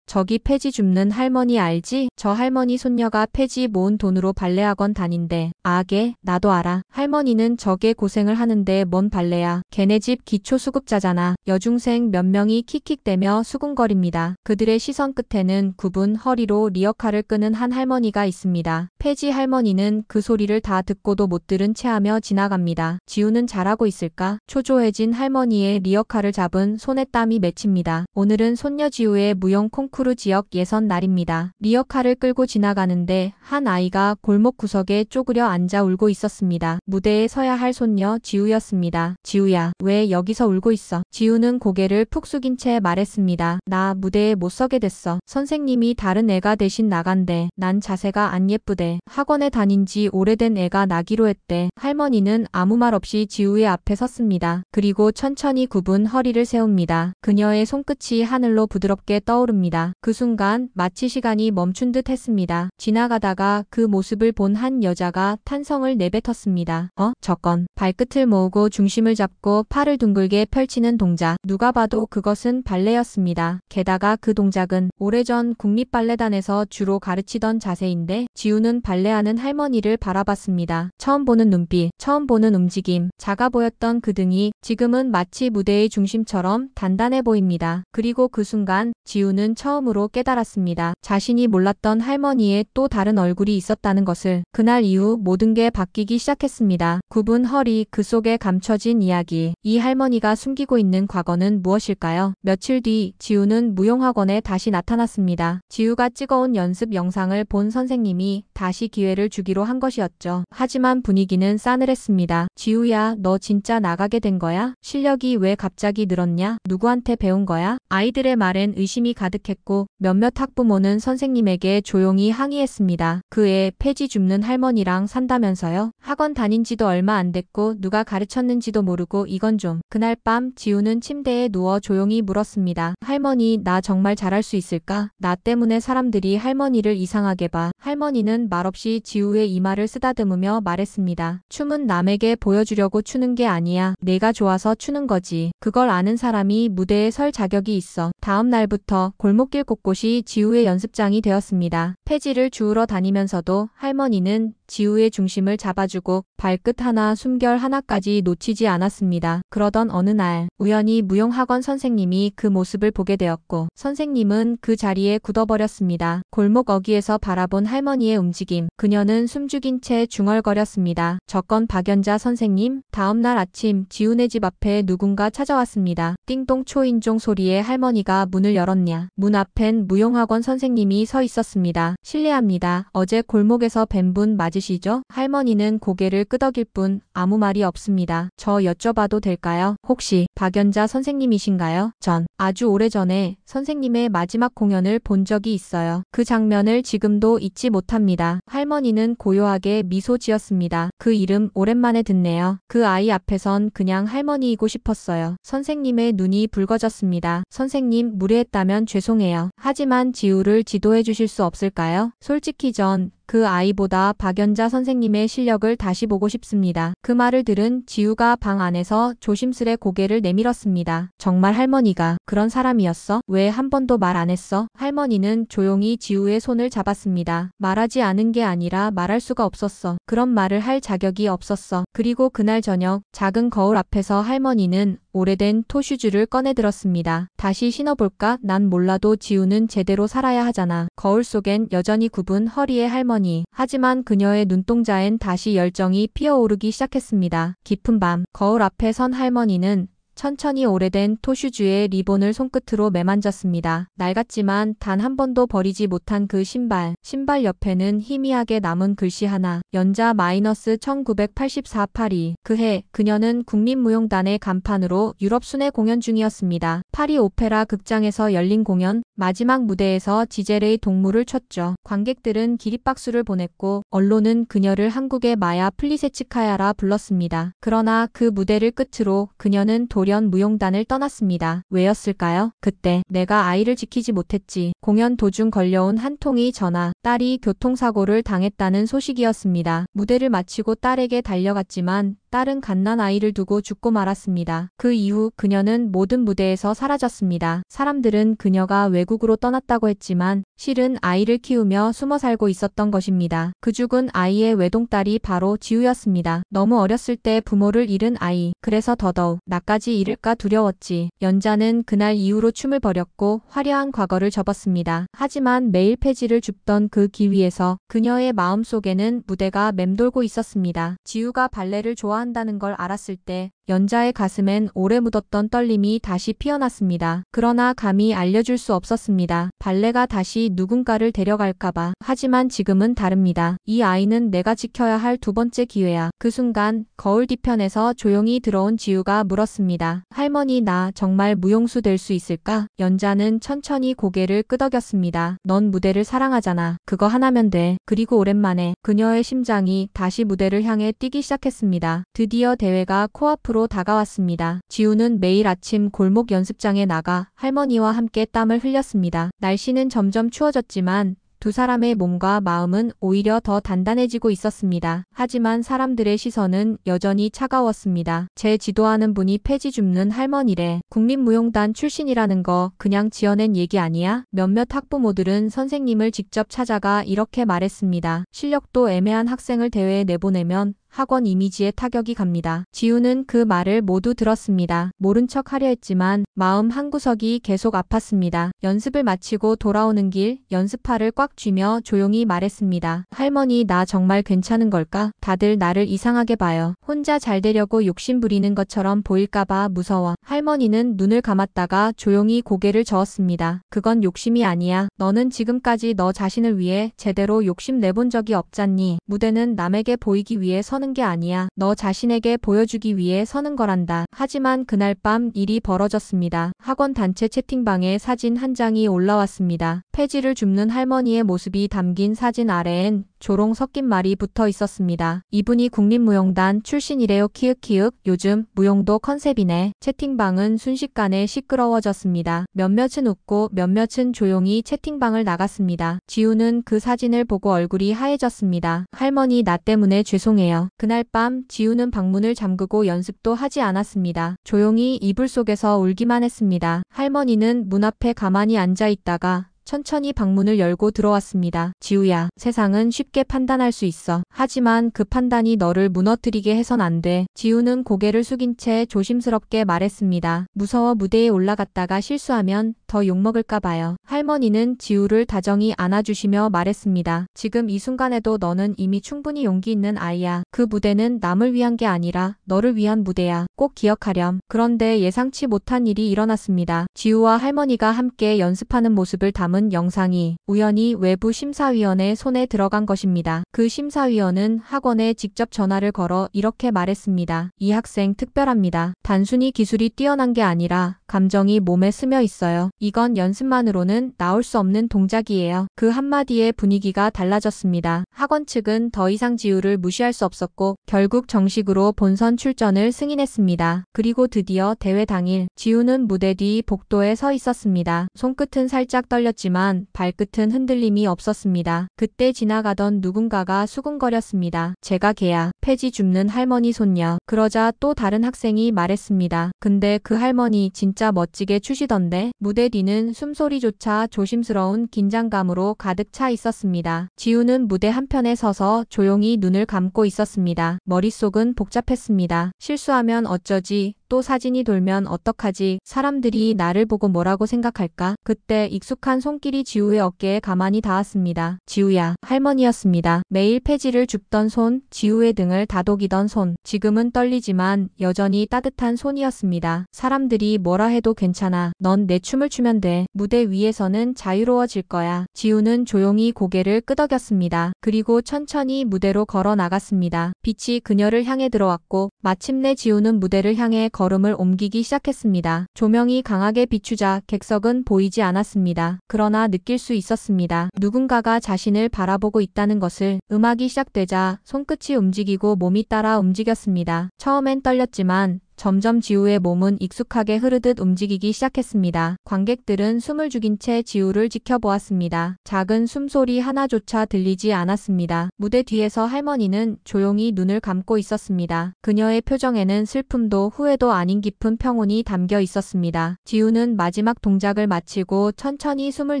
저기 폐지 줍는 할머니 알지? 저 할머니 손녀가 폐지 모은 돈으로 발레학원 다닌대. 아게, 나도 알아. 할머니는 저게 고생을 하는데 뭔 발레야. 걔네 집 기초수급자잖아. 여중생 몇 명이 킥킥대며 수군거립니다. 그들의 시선 끝에는 굽은 허리로 리어카를 끄는 한 할머니가 있습니다. 폐지 할머니는 그 소리를 다 듣고도 못 들은 체하며 지나갑니다. 지우는 잘하고 있을까? 초조해진 할머니의 리어카를 잡은 손에 땀이 맺힙니다. 오늘은 손녀 지우의 무용 콩쿠르 지역 예선 날입니다. 리어카를 끌고 지나가는데 한 아이가 골목 구석에 쪼그려 앉아 울고 있었습니다. 무대에 서야 할 손녀 지우였습니다. 지우야, 왜 여기서 울고 있어? 지우는 고개를 푹 숙인 채 말했습니다. 나 무대에 못 서게 됐어. 선생님이 다른 애가 대신 나간대. 난 자세가 안 예쁘대. 학원에 다닌 지 오래된 애가 나기로 했대. 할머니는 아무 말 없이 지우의 앞에 섰습니다. 그리고 천천히 굽은 허리를 세웁니다. 그녀의 손끝이 하늘로 부드럽게 떠오릅니다. 그 순간 마치 시간이 멈춘 듯 했습니다. 지나가다가 그 모습을 본 한 여자가 탄성을 내뱉었습니다. 저건. 발끝을 모으고 중심을 잡고 팔을 둥글게 펼치는 동작. 누가 봐도 그것은 발레였습니다. 게다가 그 동작은 오래전 국립발레단에서 주로 가르치던 자세인데 지우는 발레하는 할머니를 바라봤습니다. 처음 보는 눈빛, 처음 보는 움직임, 작아 보였던 그 등이 지금은 마치 무대의 중심처럼 단단해 보입니다. 그리고 그 순간 지우는 처음으로 깨달았습니다. 자신이 몰랐던 할머니의 또 다른 얼굴이 있었다는 것을. 그날 이후 모든 게 바뀌기 시작했습니다. 굽은 허리, 그 속에 감춰진 이야기. 이 할머니가 숨기고 있는 과거는 무엇일까요? 며칠 뒤 지우는 무용학원에 다시 나타났습니다. 지우가 찍어온 연습 영상을 본 선생님이 다시 기회를 주기로 한 것이었죠. 하지만 분위기는 싸늘했습니다. 지우야, 너 진짜 나가게 된 거야? 실력이 왜 갑자기 늘었냐? 누구한테 배운 거야? 아이들의 말엔 의심이 가득했고 몇몇 학부모는 선생님에게 조용히 항의했습니다. 그 애 폐지 줍는 할머니랑 산다면서요? 학원 다닌 지도 얼마 안 됐고 누가 가르쳤는지도 모르고 이건 좀. 그날 밤 지우는 침대에 누워 조용히 물었습니다. 할머니, 나 정말 잘할 수 있을까? 나 때문에 사람들이 할머니를 이상하게 봐. 할머니는 말없이 지우의 이마를 쓰다듬으며 말했습니다. 춤은 남에게 보여주려고 추는 게 아니야. 내가 좋아서 추는 거지. 그걸 아는 사람이 무대에 설 자격이 있어. 다음 날부터 골목길 곳곳이 지우의 연습장이 되었습니다. 폐지를 주우러 다니면서도 할머니는 지우의 중심을 잡아주고 발끝 하나, 숨결 하나까지 놓치지 않았습니다. 그러던 어느 날 우연히 무용학원 선생님이 그 모습을 보게 되었고 선생님은 그 자리에 굳어버렸습니다. 골목 어귀에서 바라본 할머니의 움직임. 그녀는 숨죽인 채 중얼거렸습니다. 저건 박연자 선생님? 다음 날 아침 지우네 집 앞에 누군가 찾아왔습니다. 띵동 초인종 소리에 할머니가 문을 열었냐. 문 앞엔 무용학원 선생님이 서 있었습니다. 실례합니다. 어제 골목에서 뵌 분 맞으시죠? 할머니는 고개를 끄덕일 뿐 아무 말이 없습니다. 저 여쭤봐도 될까요? 혹시 박연자 선생님이신가요? 전 아주 오래전에 선생님의 마지막 공연을 본 적이 있어요. 그 장면을 지금도 잊지 못합니다. 할머니는 고요하게 미소 지었습니다. 그 이름 오랜만에 듣네요. 그 아이 앞에선 그냥 할머니이고 싶었어요. 선생님의 눈이 붉어졌습니다. 선생님, 무례했다면 죄송해요. 하지만 지우를 지도해 주실 수 없을까요? 솔직히 전 그 아이보다 박연자 선생님의 실력을 다시 보고 싶습니다. 그 말을 들은 지우가 방 안에서 조심스레 고개를 내밀었습니다. 정말 할머니가 그런 사람이었어? 왜 한 번도 말 안 했어? 할머니는 조용히 지우의 손을 잡았습니다. 말하지 않은 게 아니라 말할 수가 없었어. 그런 말을 할 자격이 없었어. 그리고 그날 저녁 작은 거울 앞에서 할머니는 오래된 토슈즈를 꺼내 들었습니다. 다시 신어볼까? 난 몰라도 지우는 제대로 살아야 하잖아. 거울 속엔 여전히 굽은 허리의 할머니. 하지만 그녀의 눈동자엔 다시 열정이 피어오르기 시작했습니다. 깊은 밤, 거울 앞에 선 할머니는 천천히 오래된 토슈즈의 리본을 손끝으로 매만졌습니다. 낡았지만 단 한 번도 버리지 못한 그 신발. 신발 옆에는 희미하게 남은 글씨 하나. 연자 -1984 파리. 그해 그녀는 국립무용단의 간판으로 유럽 순회 공연 중이었습니다. 파리 오페라 극장에서 열린 공연. 마지막 무대에서 지젤의 동무를 췄죠. 관객들은 기립박수를 보냈고 언론은 그녀를 한국의 마야 플리세츠카야라 불렀습니다. 그러나 그 무대를 끝으로 그녀는 돌연 무용단을 떠났습니다. 왜였을까요? 그때 내가 아이를 지키지 못했지. 공연 도중 걸려온 한 통의 전화. 딸이 교통사고를 당했다는 소식이었습니다. 무대를 마치고 딸에게 달려갔지만 딸은 갓난아이를 두고 죽고 말았습니다. 그 이후 그녀는 모든 무대에서 사라졌습니다. 사람들은 그녀가 외국으로 떠났다고 했지만 실은 아이를 키우며 숨어 살고 있었던 것입니다. 그 죽은 아이의 외동딸이 바로 지우였습니다. 너무 어렸을 때 부모를 잃은 아이. 그래서 더더욱 나까지 잃을까 두려웠지. 연자는 그날 이후로 춤을 버렸고 화려한 과거를 접었습니다. 하지만 매일 폐지를 줍던 그 기 위에서 그녀의 마음속에는 무대가 맴돌고 있었습니다. 지우가 발레를 좋아한다는 걸 알았을 때 연자의 가슴엔 오래 묻었던 떨림이 다시 피어났습니다. 그러나 감히 알려줄 수 없었습니다. 발레가 다시 누군가를 데려갈까봐. 하지만 지금은 다릅니다. 이 아이는 내가 지켜야 할 두 번째 기회야. 그 순간 거울 뒤편에서 조용히 들어온 지우가 물었습니다. 할머니, 나 정말 무용수 될 수 있을까? 연자는 천천히 고개를 끄덕였습니다. 넌 무대를 사랑하잖아. 그거 하나면 돼. 그리고 오랜만에 그녀의 심장이 다시 무대를 향해 뛰기 시작했습니다. 드디어 대회가 코앞으로 다가왔습니다. 지우는 매일 아침 골목 연습장에 나가 할머니와 함께 땀을 흘렸습니다. 날씨는 점점 추워졌지만 두 사람의 몸과 마음은 오히려 더 단단해지고 있었습니다. 하지만 사람들의 시선은 여전히 차가웠습니다. 제 지도하는 분이 폐지 줍는 할머니래. 국립무용단 출신이라는 거 그냥 지어낸 얘기 아니야? 몇몇 학부모들은 선생님을 직접 찾아가 이렇게 말했습니다. 실력도 애매한 학생을 대회에 내보내면 학원 이미지에 타격이 갑니다. 지우는 그 말을 모두 들었습니다. 모른 척 하려 했지만 마음 한구석이 계속 아팠습니다. 연습을 마치고 돌아오는 길 연습화를 꽉 쥐며 조용히 말했습니다. 할머니, 나 정말 괜찮은 걸까? 다들 나를 이상하게 봐요. 혼자 잘 되려고 욕심 부리는 것처럼 보일까봐 무서워. 할머니는 눈을 감았다가 조용히 고개를 저었습니다. 그건 욕심이 아니야. 너는 지금까지 너 자신을 위해 제대로 욕심 내본 적이 없잖니. 무대는 남에게 보이기 위해 서는 게 아니야. 너 자신에게 보여주기 위해 서는 거란다. 하지만 그날 밤 일이 벌어졌습니다. 학원 단체 채팅방에 사진 한 장이 올라왔습니다. 폐지를 줍는 할머니의 모습이 담긴 사진 아래엔 조롱 섞인 말이 붙어 있었습니다. 이분이 국립무용단 출신이래요. 키읔키읔. 요즘 무용도 컨셉이네. 채팅방은 순식간에 시끄러워졌습니다. 몇몇은 웃고 몇몇은 조용히 채팅방을 나갔습니다. 지우는 그 사진을 보고 얼굴이 하얘졌습니다. 할머니, 나 때문에 죄송해요. 그날 밤 지우는 방문을 잠그고 연습도 하지 않았습니다. 조용히 이불 속에서 울기만 했습니다. 할머니는 문 앞에 가만히 앉아 있다가 천천히 방문을 열고 들어왔습니다. 지우야, 세상은 쉽게 판단할 수 있어. 하지만 그 판단이 너를 무너뜨리게 해선 안 돼. 지우는 고개를 숙인 채 조심스럽게 말했습니다. 무서워. 무대에 올라갔다가 실수하면 더 욕먹을까 봐요. 할머니는 지우를 다정히 안아주시며 말했습니다. 지금 이 순간에도 너는 이미 충분히 용기 있는 아이야. 그 무대는 남을 위한 게 아니라 너를 위한 무대야. 꼭 기억하렴. 그런데 예상치 못한 일이 일어났습니다. 지우와 할머니가 함께 연습하는 모습을 담은 영상이 우연히 외부 심사위원의 손에 들어간 것입니다. 그 심사위원은 학원에 직접 전화를 걸어 이렇게 말했습니다. 이 학생 특별합니다. 단순히 기술이 뛰어난 게 아니라 감정이 몸에 스며 있어요. 이건 연습만으로는 나올 수 없는 동작이에요. 그 한마디에 분위기가 달라졌습니다. 학원 측은 더 이상 지우를 무시할 수 없었고 결국 정식으로 본선 출전을 승인했습니다. 그리고 드디어 대회 당일 지우는 무대 뒤 복도에 서 있었습니다. 손끝은 살짝 떨렸지만 발끝은 흔들림이 없었습니다. 그때 지나가던 누군가가 수군거렸습니다. 제가 걔야. 폐지 줍는 할머니 손녀. 그러자 또 다른 학생이 말했습니다. 근데 그 할머니 진짜 멋지게 추시던데. 무대 뒤는 숨소리조차 조심스러운 긴장감으로 가득 차 있었습니다. 지우는 무대 한편에 서서 조용히 눈을 감고 있었습니다. 머릿속은 복잡했습니다. 실수하면 어쩌지? 또 사진이 돌면 어떡하지? 사람들이 나를 보고 뭐라고 생각할까? 그때 익숙한 손길이 지우의 어깨에 가만히 닿았습니다. 지우야. 할머니였습니다. 매일 폐지를 줍던 손, 지우의 등을 다독이던 손. 지금은 떨리지만 여전히 따뜻한 손이었습니다. 사람들이 뭐라 해도 괜찮아. 넌 내 춤을 추면 돼. 무대 위에서는 자유로워질 거야. 지우는 조용히 고개를 끄덕였습니다. 그리고 천천히 무대로 걸어 나갔습니다. 빛이 그녀를 향해 들어왔고 마침내 지우는 무대를 향해 걸음을 옮기기 시작했습니다. 조명이 강하게 비추자 객석은 보이지 않았습니다. 그러나 느낄 수 있었습니다. 누군가가 자신을 바라보고 있다는 것을. 음악이 시작되자 손끝이 움직이고 몸이 따라 움직였습니다. 처음엔 떨렸지만 점점 지우의 몸은 익숙하게 흐르듯 움직이기 시작했습니다. 관객들은 숨을 죽인 채 지우를 지켜보았습니다. 작은 숨소리 하나조차 들리지 않았습니다. 무대 뒤에서 할머니는 조용히 눈을 감고 있었습니다. 그녀의 표정에는 슬픔도 후회도 아닌 깊은 평온이 담겨 있었습니다. 지우는 마지막 동작을 마치고 천천히 숨을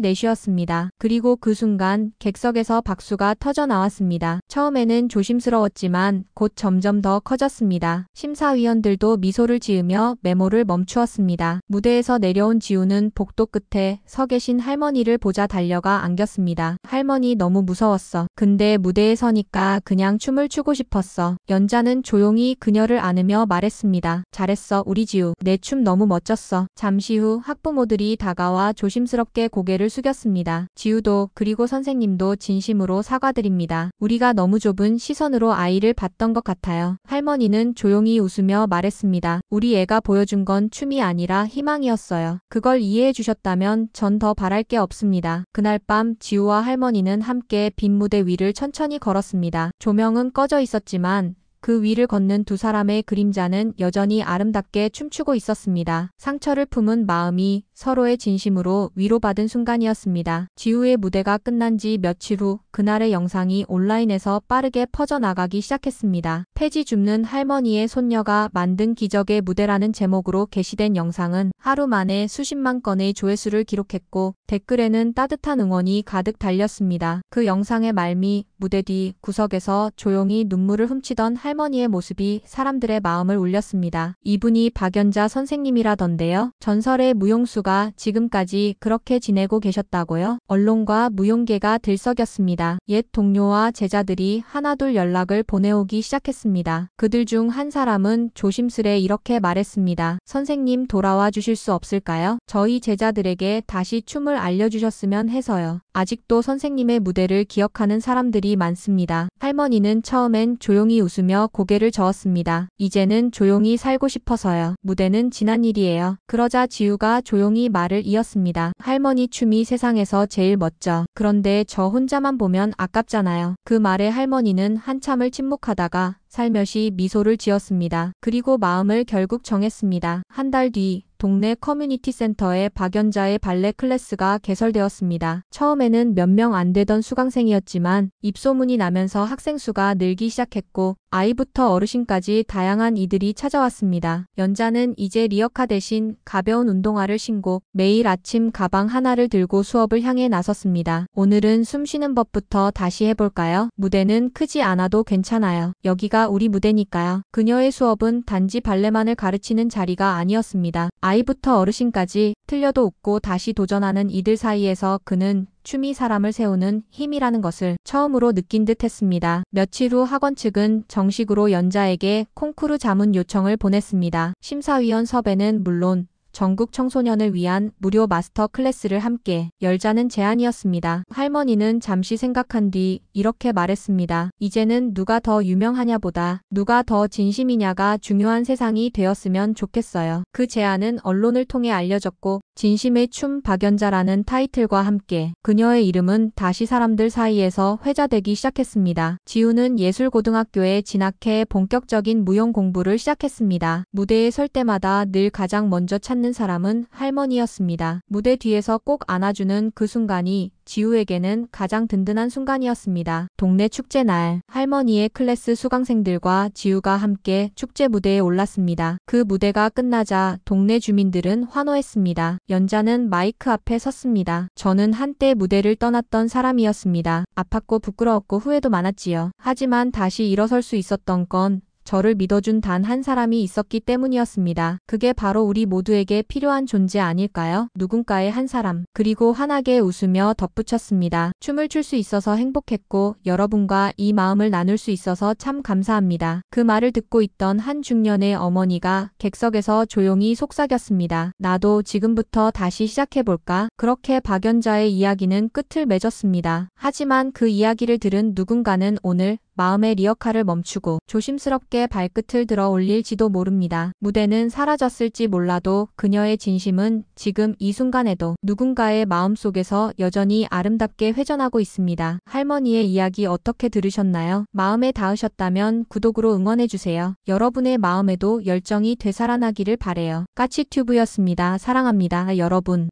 내쉬었습니다. 그리고 그 순간 객석에서 박수가 터져 나왔습니다. 처음에는 조심스러웠지만 곧 점점 더 커졌습니다. 심사위원들도 미소를 지으며 메모를 멈추었습니다. 무대에서 내려온 지우는 복도 끝에 서 계신 할머니를 보자 달려가 안겼습니다. 할머니 너무 무서웠어. 근데 무대에 서니까 그냥 춤을 추고 싶었어. 연자는 조용히 그녀를 안으며 말했습니다. 잘했어 우리 지우. 내 춤 너무 멋졌어. 잠시 후 학부모들이 다가와 조심스럽게 고개를 숙였습니다. 지우도 그리고 선생님도 진심으로 사과드립니다. 우리가 너무 좁은 시선으로 아이를 봤던 것 같아요. 할머니는 조용히 웃으며 말했습니다. 우리 애가 보여준 건 춤이 아니라 희망이었어요. 그걸 이해해 주셨다면 전 더 바랄 게 없습니다. 그날 밤 지우와 할머니는 함께 빈 무대 위를 천천히 걸었습니다. 조명은 꺼져 있었지만 그 위를 걷는 두 사람의 그림자는 여전히 아름답게 춤추고 있었습니다. 상처를 품은 마음이 서로의 진심으로 위로받은 순간이었습니다. 지우의 무대가 끝난 지 며칠 후 그날의 영상이 온라인에서 빠르게 퍼져나가기 시작했습니다. 폐지 줍는 할머니의 손녀가 만든 기적의 무대라는 제목으로 게시된 영상은 하루 만에 수십만 건의 조회수를 기록했고 댓글에는 따뜻한 응원이 가득 달렸습니다. 그 영상의 말미 무대 뒤 구석에서 조용히 눈물을 훔치던 할머니의 모습이 사람들의 마음을 울렸습니다. 이분이 박연자 선생님이라던데요. 전설의 무용수가 지금까지 그렇게 지내고 계셨다고요? 언론과 무용계가 들썩였습니다. 옛 동료와 제자들이 하나둘 연락을 보내오기 시작했습니다. 그들 중 한 사람은 조심스레 이렇게 말했습니다. 선생님 돌아와 주실 수 없을까요? 저희 제자들에게 다시 춤을 알려주셨으면 해서요. 아직도 선생님의 무대를 기억하는 사람들이 많습니다. 할머니는 처음엔 조용히 웃으며 고개를 저었습니다. 이제는 조용히 살고 싶어서요. 무대는 지난 일이에요. 그러자 지우가 조용히 말을 이었습니다. 할머니 춤이 세상에서 제일 멋져. 그런데 저 혼자만 보면 아깝잖아요. 그 말에 할머니는 한참을 침묵하다가 살며시 미소를 지었습니다. 그리고 마음을 결국 정했습니다. 한 달 뒤 동네 커뮤니티 센터에 박연자의 발레 클래스가 개설되었습니다. 처음에는 몇 명 안 되던 수강생이었지만 입소문이 나면서 학생 수가 늘기 시작했고 아이부터 어르신까지 다양한 이들이 찾아왔습니다. 연자는 이제 리어카 대신 가벼운 운동화를 신고 매일 아침 가방 하나를 들고 수업을 향해 나섰습니다. 오늘은 숨 쉬는 법부터 다시 해볼까요? 무대는 크지 않아도 괜찮아요. 여기가 우리 무대니까요. 그녀의 수업은 단지 발레만을 가르치는 자리가 아니었습니다. 아이부터 어르신까지 틀려도 웃고 다시 도전하는 이들 사이에서 그는 춤이 사람을 세우는 힘이라는 것을 처음으로 느낀 듯 했습니다. 며칠 후 학원 측은 정식으로 연자에게 콩쿠르 자문 요청을 보냈습니다. 심사위원 섭외는 물론 전국 청소년을 위한 무료 마스터 클래스를 함께 열자는 제안이었습니다. 할머니는 잠시 생각한 뒤 이렇게 말했습니다. 이제는 누가 더 유명하냐보다 누가 더 진심이냐가 중요한 세상이 되었으면 좋겠어요. 그 제안은 언론을 통해 알려졌고 진심의 춤 박연자라는 타이틀과 함께 그녀의 이름은 다시 사람들 사이에서 회자되기 시작했습니다. 지우는 예술고등학교에 진학해 본격적인 무용 공부를 시작했습니다. 무대에 설 때마다 늘 가장 먼저 찾는 사람은 할머니였습니다. 무대 뒤에서 꼭 안아주는 그 순간이 지우에게는 가장 든든한 순간이었습니다. 동네 축제 날 할머니의 클래스 수강생들과 지우가 함께 축제 무대에 올랐습니다. 그 무대가 끝나자 동네 주민들은 환호했습니다. 연자는 마이크 앞에 섰습니다. 저는 한때 무대를 떠났던 사람이었습니다. 아팠고 부끄러웠고 후회도 많았지요. 하지만 다시 일어설 수 있었던 건 저를 믿어준 단 한 사람이 있었기 때문이었습니다. 그게 바로 우리 모두에게 필요한 존재 아닐까요? 누군가의 한 사람. 그리고 환하게 웃으며 덧붙였습니다. 춤을 출 수 있어서 행복했고 여러분과 이 마음을 나눌 수 있어서 참 감사합니다. 그 말을 듣고 있던 한 중년의 어머니가 객석에서 조용히 속삭였습니다. 나도 지금부터 다시 시작해볼까? 그렇게 박연자의 이야기는 끝을 맺었습니다. 하지만 그 이야기를 들은 누군가는 오늘 마음의 리어카를 멈추고 조심스럽게 발끝을 들어 올릴지도 모릅니다. 무대는 사라졌을지 몰라도 그녀의 진심은 지금 이 순간에도 누군가의 마음속에서 여전히 아름답게 회전하고 있습니다. 할머니의 이야기 어떻게 들으셨나요? 마음에 닿으셨다면 구독으로 응원해주세요. 여러분의 마음에도 열정이 되살아나기를 바래요. 까치튜브였습니다. 사랑합니다, 여러분.